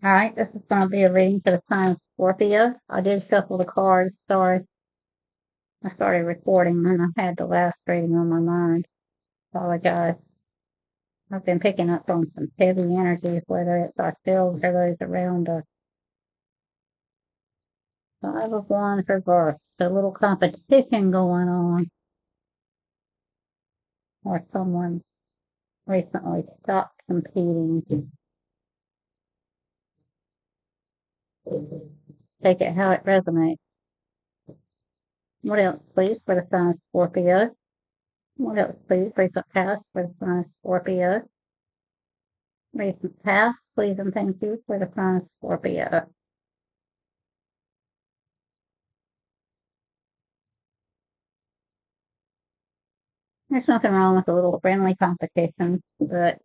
Alright, this is going to be a reading for the sign of Scorpio. I did shuffle the cards. Sorry, I started recording and I had the last reading on my mind. Apologize. I've been picking up on some heavy energies, whether it's ourselves or those around us. Five of Wands reversed. A little competition going on. Or someone recently stopped competing. Take it how it resonates. What else, please, for the sign of Scorpio? What else, please? Recent past for the sign of Scorpio. Recent past, please and thank you for the sign of Scorpio. There's nothing wrong with a little friendly competition, but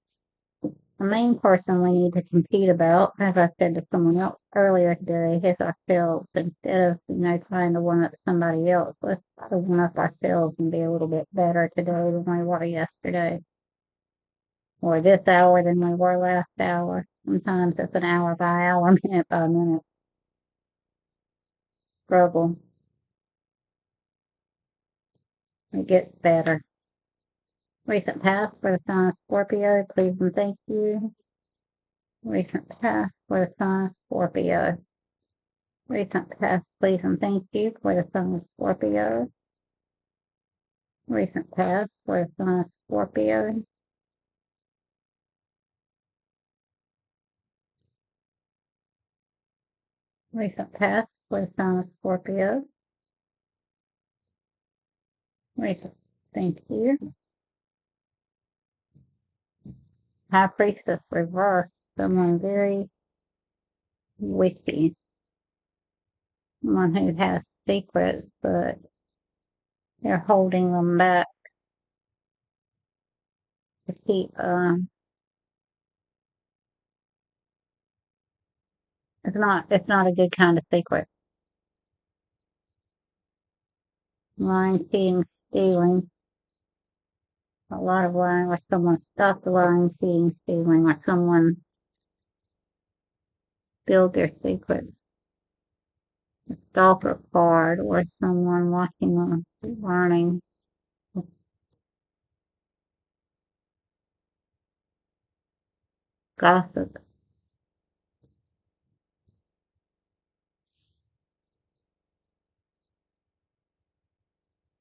the main person we need to compete about, as I said to someone else earlier today, is ourselves. Instead of, trying to one up somebody else, let's try to one up ourselves and be a little bit better today than we were yesterday. Or this hour than we were last hour. Sometimes it's an hour by hour, minute by minute struggle. It gets better. Recent past for the sign of Scorpio, please and thank you. Recent past for the sign of Scorpio. Recent past, please and thank you for the sign of Scorpio. Recent past for the sign of Scorpio. Recent past for the sign of Scorpio. Recent, thank you. High Priestess reversed. Someone very witty. Someone who has secrets, but they're holding them back to keep, it's not a good kind of secret. Lying, cheating, stealing. A lot of lying, or someone stopped lying, cheating, stealing, or someone spilled their secrets. A stalker card, or someone watching them, learning. Gossip.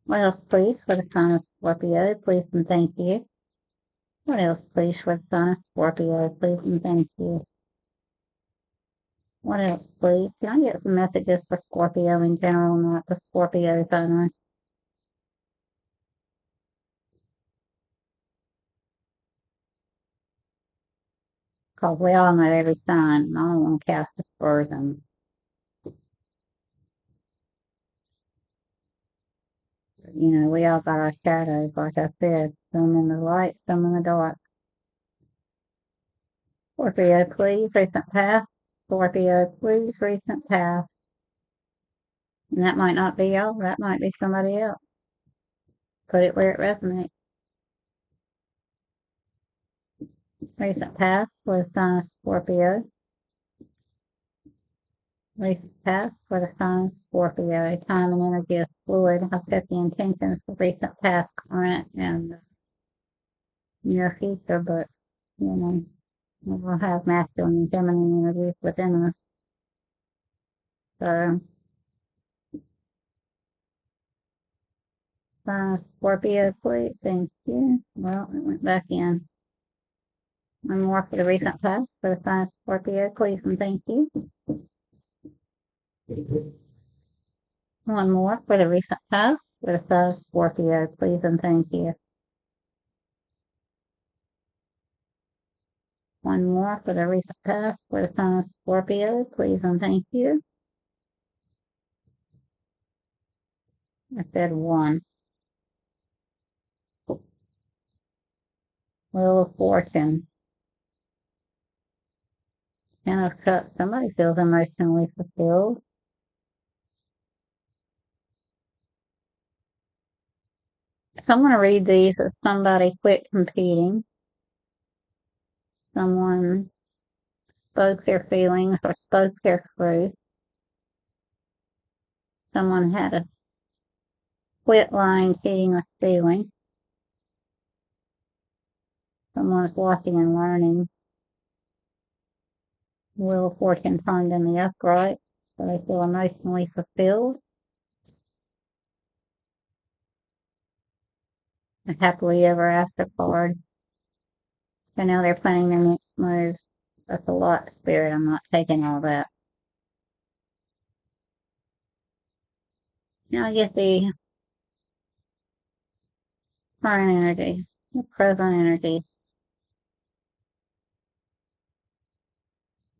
What else, please, for the sign of Scorpio? Please and thank you. What else, please, for the sign of Scorpio? Please and thank you. What else, please? Can I get some messages for Scorpio in general, not the Scorpios only? Because we all know every sign, and I don't want to cast aspersions. We all got our shadows, like I said, some in the light, some in the dark. Scorpio, please, recent past. Scorpio, please, recent past. And that might not be y'all, that might be somebody else. Put it where it resonates. Recent past for the sign of Scorpio. Recent past for the sign of Scorpio. Time and energy is fluid. I've set the intentions for recent past, current, and near future, but, we'll have masculine and feminine energies within us. So, sign of Scorpio, please. Thank you. Well, it went back in. One more for the recent past for the sign of Scorpio, please and thank you. One more for the recent past for the sign of Scorpio, please and thank you. One more for the recent past for the sign of Scorpio, please and thank you. I said one. Wheel of Fortune. Ten of Cups. Somebody feels emotionally fulfilled. So I'm going to read these as somebody quit competing. Someone spoke their feelings or spoke their truth. Someone had a quit lying, cheating, or stealing. Someone's watching and learning. Wheel of Fortune turned in the upright, so they feel emotionally fulfilled. A happily ever after card. So now they're planning their next move. That's a lot, Spirit. I'm not taking all that. Now I get the current energy, the present energy.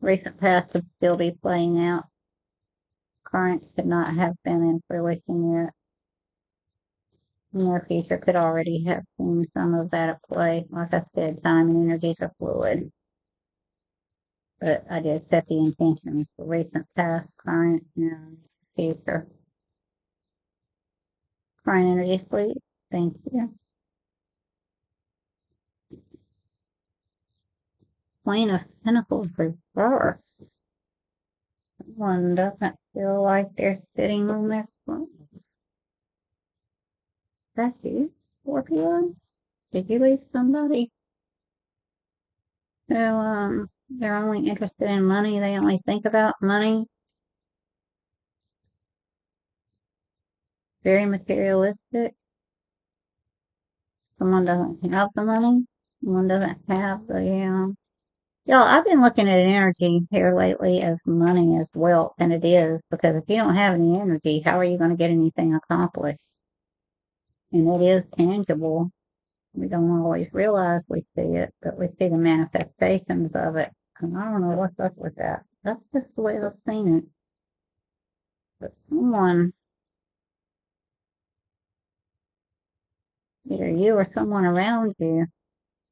Recent past could still be playing out. Current could not have been in fruition yet. Near future could already have seen some of that at play. Like I said, time and energies are fluid. But I did set the intentions for recent past, current, and future. Current energy, please. Thank you. Queen of Pentacles reverse. One doesn't feel like they're sitting on their throne. That's you, Scorpio? Did you leave somebody who they're only interested in money? They only think about money. Very materialistic. Someone doesn't have the money. Someone doesn't have the Y'all, I've been looking at energy here lately as money as wealth, and it is, because if you don't have any energy, how are you going to get anything accomplished? And it is tangible. We don't always realize we see it, but we see the manifestations of it. And I don't know what's up with that. That's just the way I've seen it. But someone, either you or someone around you,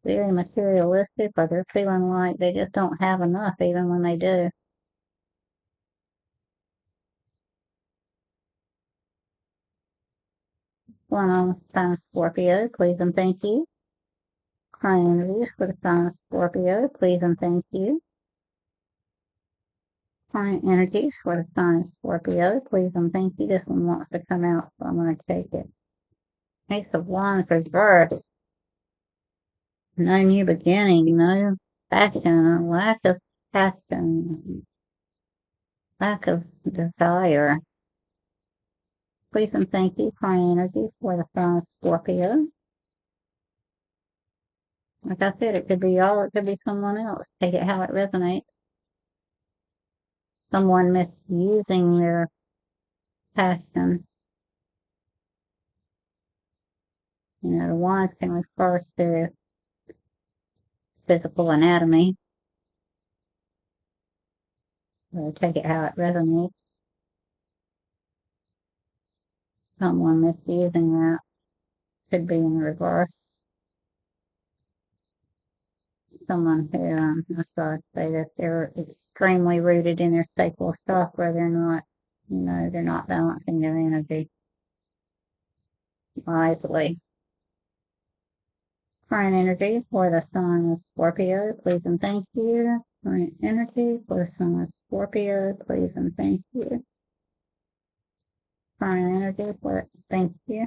very materialistic, or they're feeling like they just don't have enough even when they do. Going on with the sign of Scorpio, please and thank you. Current energies for the sign of Scorpio, please and thank you. Current energies for the sign of Scorpio, please and thank you. This one wants to come out, so I'm going to take it. Ace of Wands reverse. No new beginning, no passion, lack of passion, lack of desire. Please and thank you, current energies for the sign of Scorpio. Like I said, it could be y'all, it could be someone else. Take it how it resonates. Someone misusing their passion. You know, the wands can refer to physical anatomy. So take it how it resonates. Someone misusing that could be in reverse. Someone who, that's why I say that they're extremely rooted in their sacral chakra. They're not, you know, they're not balancing their energy wisely. Current energy for the sign of Scorpio, please and thank you. Current energy for the sign of Scorpio, please and thank you. Current energy for it, thank you.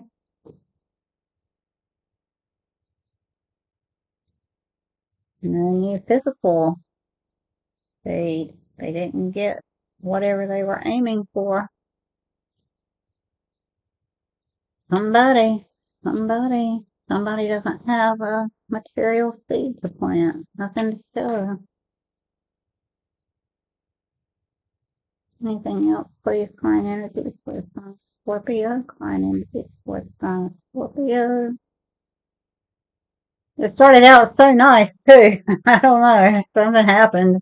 No new physical. They didn't get whatever they were aiming for. Somebody doesn't have a material seed to plant. Nothing to show. Anything else, please? Client energy for the sign of Scorpio. Client energy for the sign of Scorpio. It started out so nice too. I don't know. Something happened.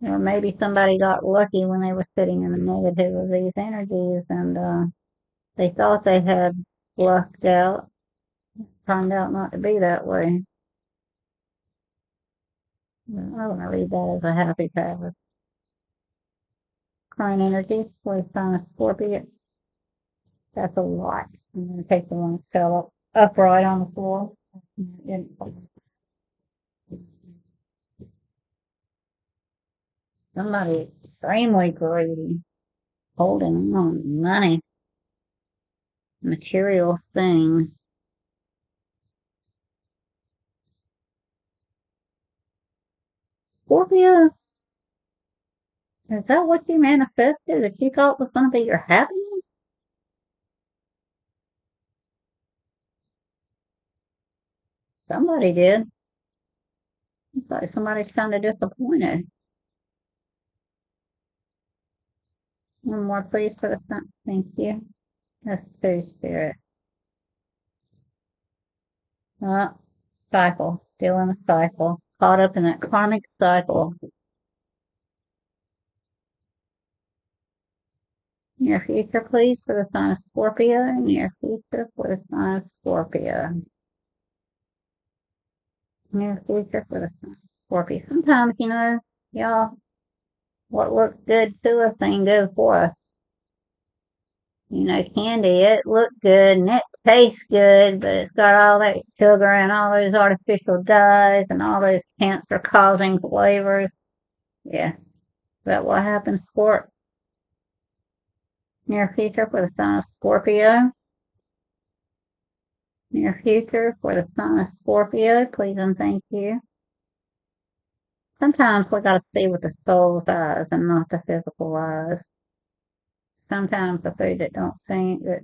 Or maybe somebody got lucky when they were sitting in the negative of these energies and they thought they had lucked out. Turned out not to be that way. I want to read that as a happy path. Current energy for the sign of Scorpio. That's a lot. I'm going to take the one that fell upright on the floor. Somebody extremely greedy, holding on money, material things. Scorpio, is that what you manifested that you thought was going to be your happiness? Somebody did. It's like somebody's kind of disappointed. One more, please, for the sun. Thank you. That's two spirit. Uh, cycle. Still in a cycle. Caught up in that karmic cycle. Near future, please, for the sign of Scorpio. Near future for the sign of Scorpio. Near future for the sign of Scorpio. Sometimes, y'all, what looks good to us ain't good for us. Candy, it looks good and it tastes good, but it's got all that sugar and all those artificial dyes and all those cancer causing flavors. Yeah. Is that what happens, Scorp? Near future for the sign of Scorpio. Near future for the sign of Scorpio, please and thank you. Sometimes we gotta see with the soul's eyes and not the physical eyes. Sometimes the food that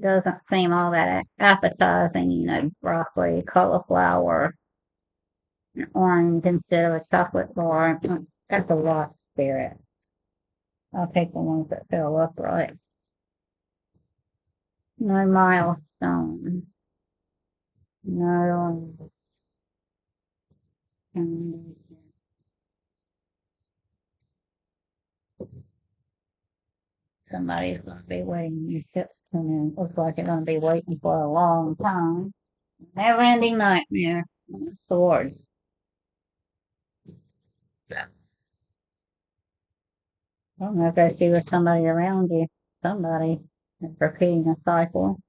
doesn't seem all that appetizing, broccoli, cauliflower, an orange instead of a chocolate bar. That's a lot of spirit. I'll take the ones that feel upright. No milestone. No. Somebody's going to be waiting. Your ship's coming. Looks like you're going to be waiting for a long time. Never-ending nightmare. Swords. I don't know if that's you or somebody around you. Somebody is repeating a cycle.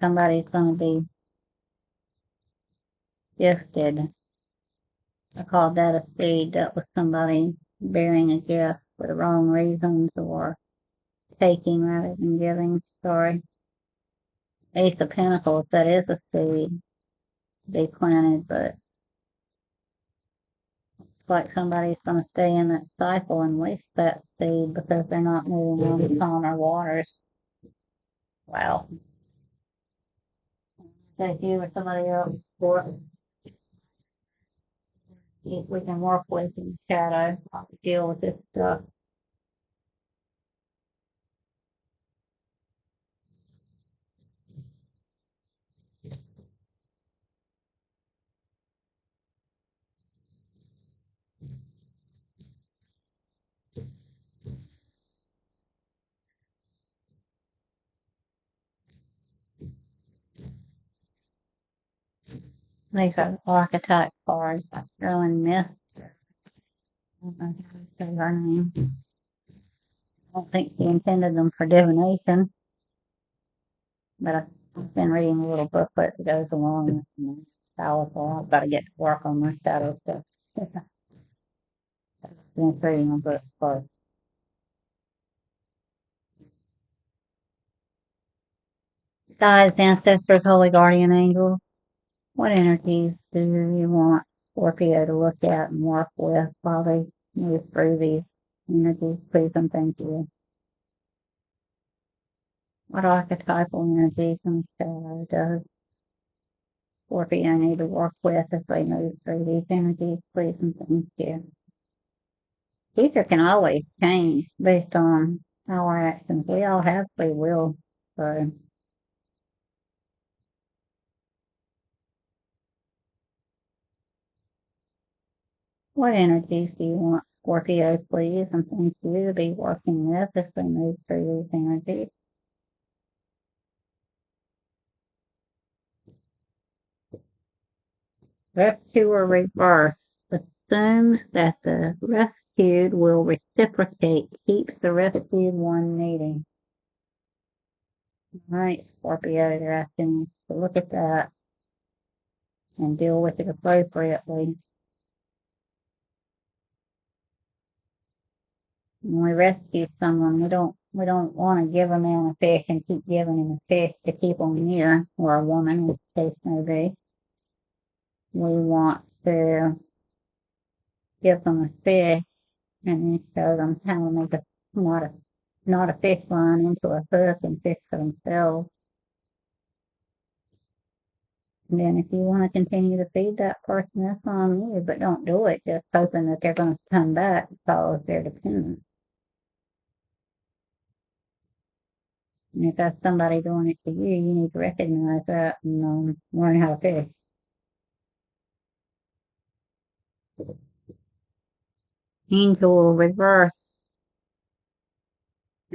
Somebody's going to be gifted. I call that a seed. That was somebody bearing a gift for the wrong reasons or taking rather than giving. Sorry. Ace of Pentacles, that is a seed they planted, but it's like somebody's going to stay in that cycle and waste that seed because they're not moving on to calmer waters. Wow. Thank you or somebody else for if we can work with in shadow how to deal with this stuff. These are archetype cards. Sterling Myth. I don't know how to say her name. I don't think she intended them for divination, but I've been reading a little booklet that goes along with them. Powerful. I've got to get to work on my shadow stuff. I've been reading a book first. Guys, ancestors, holy guardian angels, what energies do you want Scorpio to look at and work with while they move through these energies? Please and thank you. What archetypal energies and shadow does Scorpio need to work with as they move through these energies? Please and thank you. Future can always change based on our actions. We all have free will, so what energies do you want Scorpio, please, and thank you, to be working with as they move through these energies? Rescuer reverse assumes that the rescued will reciprocate, keeps the rescued one needing. All right, Scorpio, they're asking to look at that. and deal with it appropriately. When we rescue someone, we don't want to give a man a fish and keep giving him a fish to keep him near, or a woman, as the case may be. We want to give them a fish and then show them how to make not a fish line into a hook and fish for themselves. And then if you want to continue to feed that person, that's on you, but don't do it just hoping that they're going to come back because they're dependent. And if that's somebody doing it to you, you need to recognize that and learn how to fish. Angel reverse,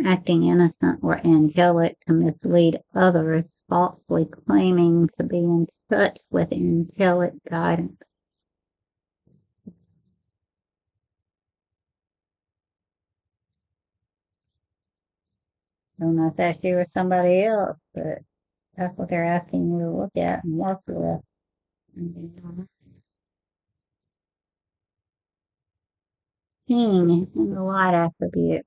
acting innocent or angelic to mislead others, falsely claiming to be in touch with angelic guidance. I don't know if that's you or somebody else, but that's what they're asking you to look at and work with. King in the light attribute.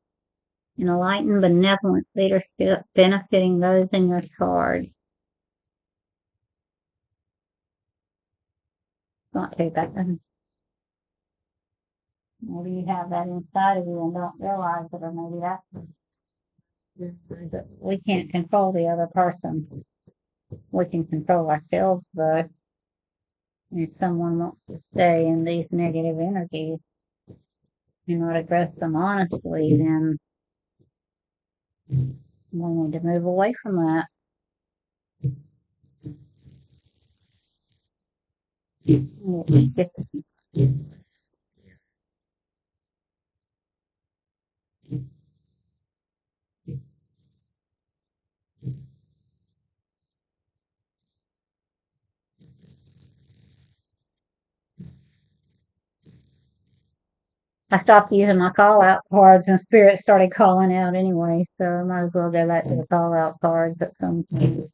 An enlightened, benevolent leadership benefiting those in your charge. Not too bad. Maybe you have that inside of you and don't realize it, or maybe that's we can't control the other person. We can control ourselves, though. If someone wants to stay in these negative energies and not address them honestly, then we need to move away from that. I stopped using my call out cards and Spirit started calling out anyway, so I might as well go back to the call out cards at some point.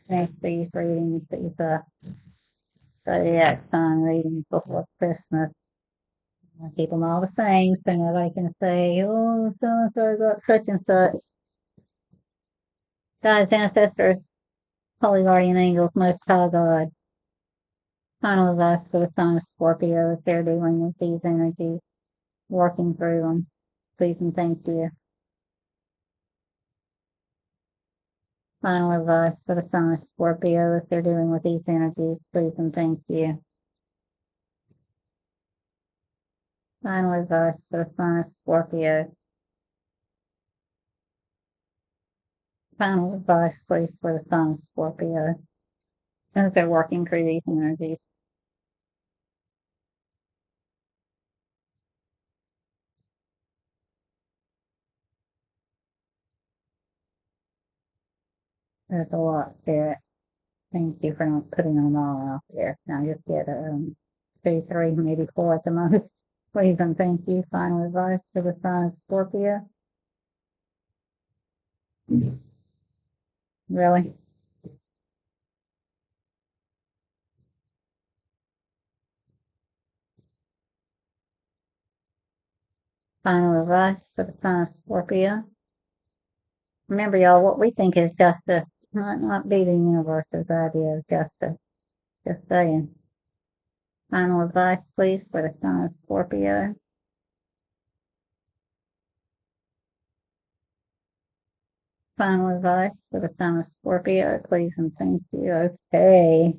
Thanks for these readings, these zodiac sign readings before Christmas. I keep them all the same so nobody can say, oh, so and so got such and such. Guides, ancestors, holy guardian angels, most high God. Final advice for the sign of Scorpio if they're dealing with these energies, working through them. Please and thank you. Final advice for the sign of Scorpio if they're dealing with these energies, please and thank you. Final advice for the sign of Scorpio. Final advice, please, for the sign of Scorpio as they're working through these energies. There's a lot, Spirit. Thank you for not putting them all out there. Now just get 2, 3, maybe 4 at the most. Please and thank you. Final advice for the sign of Scorpio. Really? Final advice for the sign of Scorpio. Remember, y'all, what we think is justice might not be the universe's idea of justice. Just saying. Final advice, please, for the sign of Scorpio. Final advice for the sign of Scorpio, please and thank you. Okay.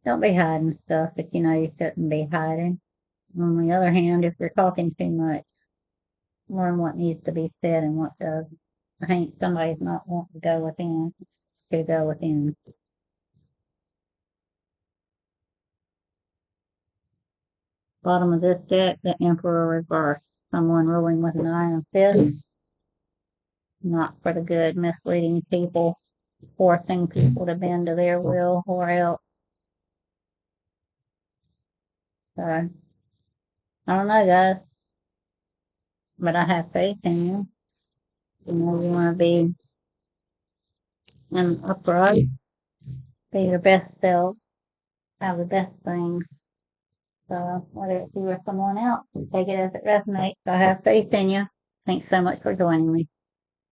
Don't be hiding stuff that you know you shouldn't be hiding. On the other hand, if you're talking too much, learn what needs to be said and what doesn't. I think somebody's not wanting to go within to go within. Bottom of this deck, the Emperor reverse. Someone ruling with an iron fist. Not for the good, misleading people, forcing people to bend to their will or else. So, I don't know, guys. but I have faith in you. You know, you want to be an upright, be your best self, have the best things. So whether it's you or someone else, take it as it resonates. I have faith in you. Thanks so much for joining me.